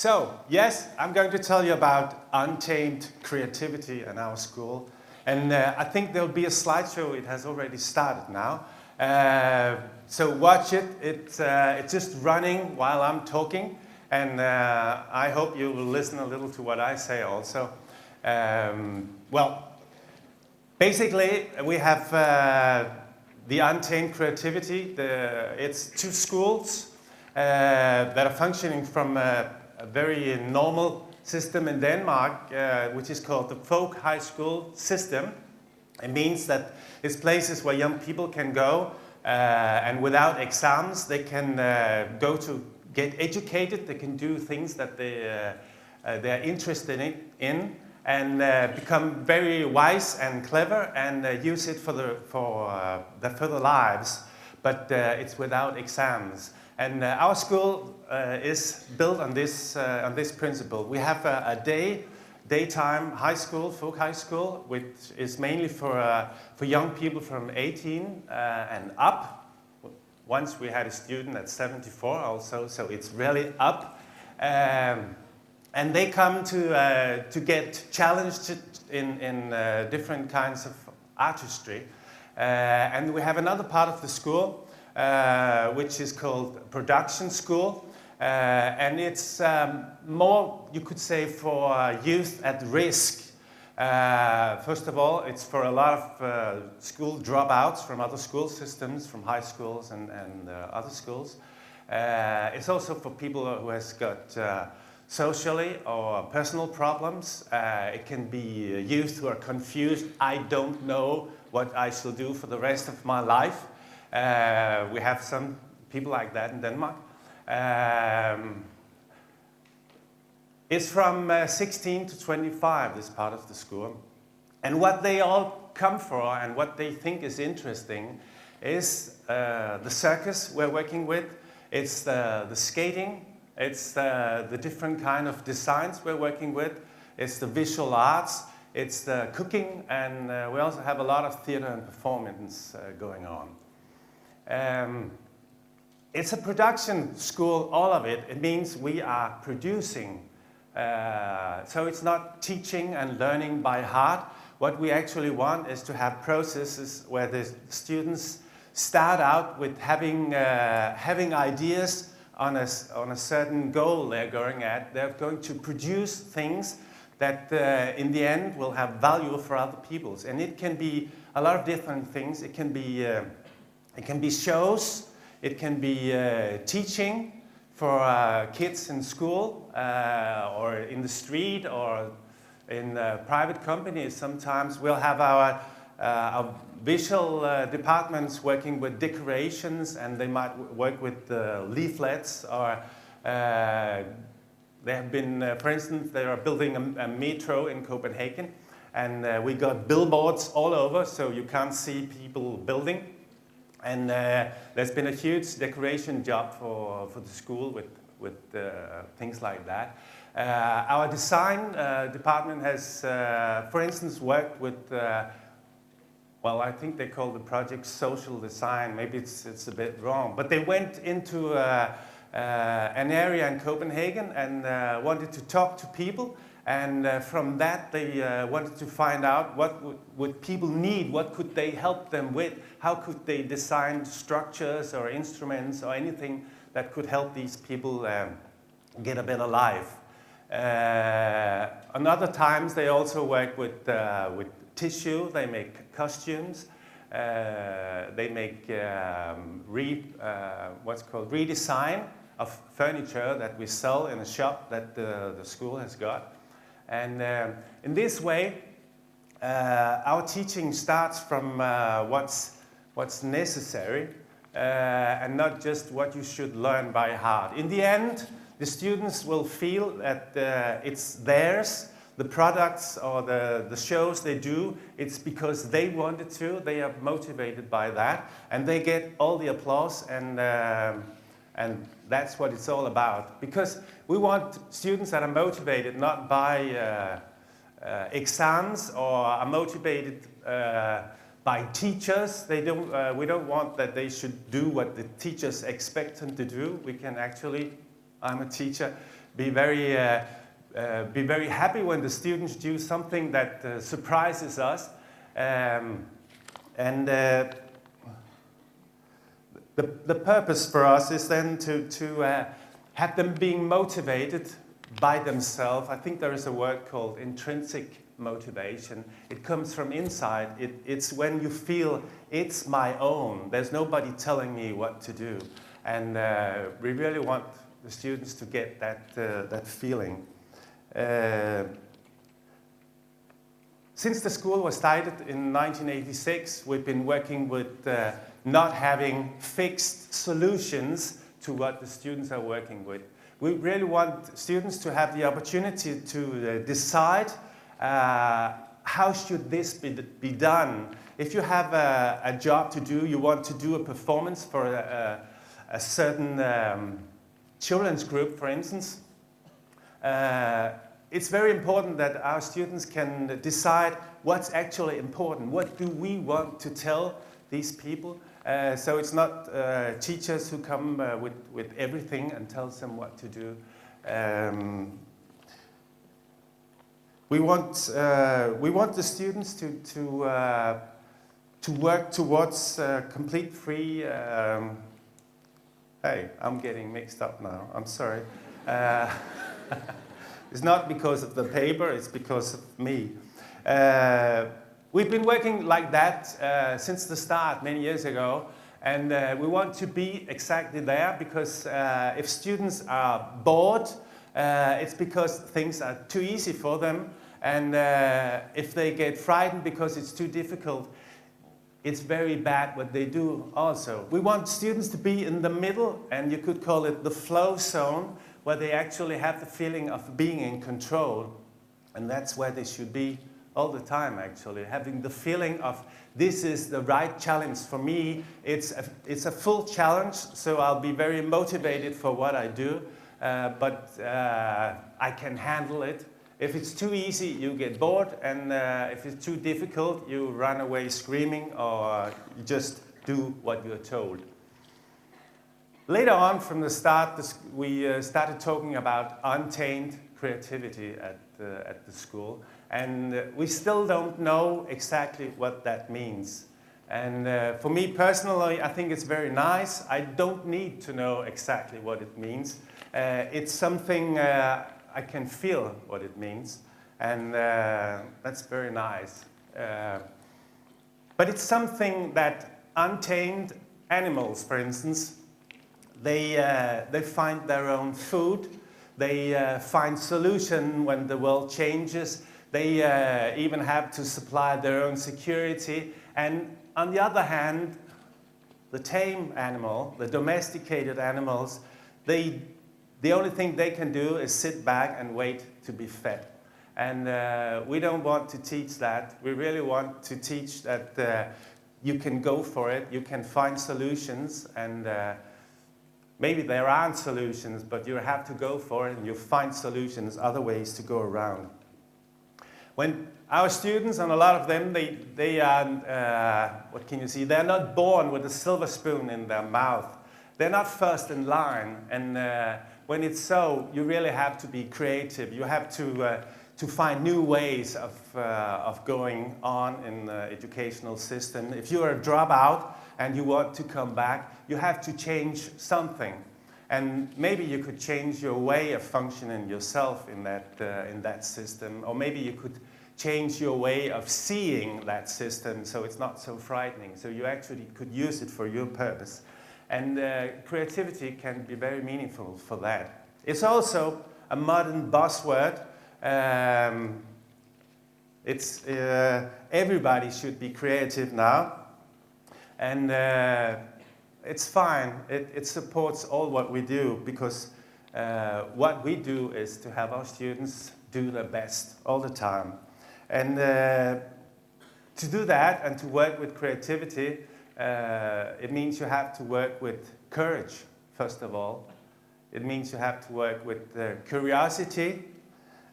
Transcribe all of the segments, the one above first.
So, yes, I'm going to tell you about Untamed creativity in our school. And I think there'll be a slideshow. It has already started now. So watch it. It's just running while I'm talking. And I hope you will listen a little to what I say also. Well, basically, we have the Untamed creativity. It's two schools that are functioning from a very normal system in Denmark, which is called the AFUK high school system. It means that it's places where young people can go and without exams they can go to get educated. They can do things that they're interested in and become very wise and clever and use it for their further lives. But it's without exams. And our school is built on this principle. We have a daytime high school, AFUK high school, which is mainly for young people from 18 and up. Once we had a student at 74 also, so it's really up. And they come to get challenged in different kinds of artistry. And we have another part of the school which is called production school. And it's more, you could say, for youth at risk. First of all, it's for a lot of school dropouts from other school systems, from high schools and other schools. It's also for people who has got socially or personal problems. It can be youth who are confused. I don't know what I shall do for the rest of my life. We have some people like that in Denmark. It's from 16 to 25, this part of the school. And what they all come for and what they think is interesting is the circus we're working with. It's the skating. It's the different kind of designs we're working with. It's the visual arts. It's the cooking. And we also have a lot of theater and performance going on. It's a production school, all of it. It means we are producing. So it's not teaching and learning by heart. What we actually want is to have processes where the students start out with having ideas on a certain goal they're going at. They're going to produce things that in the end will have value for other people. And it can be a lot of different things. It can be shows, it can be teaching for kids in school or in the street or in private companies. Sometimes we'll have our visual departments working with decorations, and they might work with leaflets, or they have been, for instance, they are building a metro in Copenhagen, and we got billboards all over so you can't see people building. And there's been a huge decoration job for the school with things like that. Our design department has, for instance, worked with, well, I think they call the project social design. Maybe it's a bit wrong. But they went into an area in Copenhagen and wanted to talk to people. And from that, they wanted to find out what would people need, what could they help them with, how could they design structures or instruments or anything that could help these people get a better life. On other times, they also work with tissue. They make costumes. They make what's called redesign of furniture that we sell in a shop that the school has got. And in this way, our teaching starts from what's necessary and not just what you should learn by heart. In the end, the students will feel that it's theirs, the products or the shows they do, it's because they wanted to, they are motivated by that, and they get all the applause, and that's what it's all about. Because we want students that are motivated not by exams or are motivated by teachers. We don't want that they should do what the teachers expect them to do. We can actually, I'm a teacher, be very happy when the students do something that surprises us. The purpose for us is then to have them being motivated by themselves. I think there is a word called intrinsic motivation. It comes from inside. It's when you feel it's my own. There's nobody telling me what to do. And we really want the students to get that feeling. Since the school was started in 1986, we've been working with not having fixed solutions to what the students are working with. We really want students to have the opportunity to decide how should this be done. If you have a job to do, you want to do a performance for a certain children's group, for instance, it's very important that our students can decide what's actually important. What do we want to tell these people? So it's not teachers who come with everything and tells them what to do. We want the students to work towards complete free. Hey, I'm getting mixed up now. I'm sorry. It's not because of the paper, it's because of me. We've been working like that since the start, many years ago, and we want to be exactly there because if students are bored, it's because things are too easy for them, and if they get frightened because it's too difficult, it's very bad what they do also. We want students to be in the middle, and you could call it the flow zone, where they actually have the feeling of being in control. And that's where they should be all the time, actually, having the feeling of this is the right challenge for me. It's a full challenge, so I'll be very motivated for what I do, but I can handle it. If it's too easy, you get bored, and if it's too difficult, you run away screaming, or you just do what you're told. Later on, from the start, we started talking about untamed creativity at the school, and we still don't know exactly what that means. And for me personally, I think it's very nice. I don't need to know exactly what it means. It's something I can feel what it means, and that's very nice. But it's something that untamed animals, for instance, they find their own food, they find solution when the world changes, they even have to supply their own security. And on the other hand, the tame animal, the domesticated animals, the only thing they can do is sit back and wait to be fed. And we don't want to teach that. We really want to teach that you can go for it, you can find solutions, and maybe there aren't solutions, but you have to go for it, and you find solutions, other ways to go around. When our students, and a lot of them, they are, what can you see, they're not born with a silver spoon in their mouth. They're not first in line, and when it's so, you really have to be creative. You have to find new ways of going on in the educational system. If you're a dropout and you want to come back, you have to change something. And maybe you could change your way of functioning yourself in that system, or maybe you could change your way of seeing that system so it's not so frightening, so you actually could use it for your purpose. And creativity can be very meaningful for that. It's also a modern buzzword. Everybody should be creative now, and it's fine. It supports all what we do, because what we do is to have our students do their best all the time. And to do that and to work with creativity, it means you have to work with courage, first of all. It means you have to work with curiosity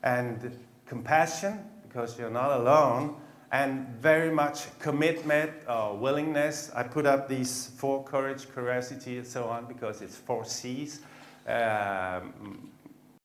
and compassion, because you're not alone, and very much commitment or willingness. I put up these 4: courage, curiosity, and so on, because it's 4 C's.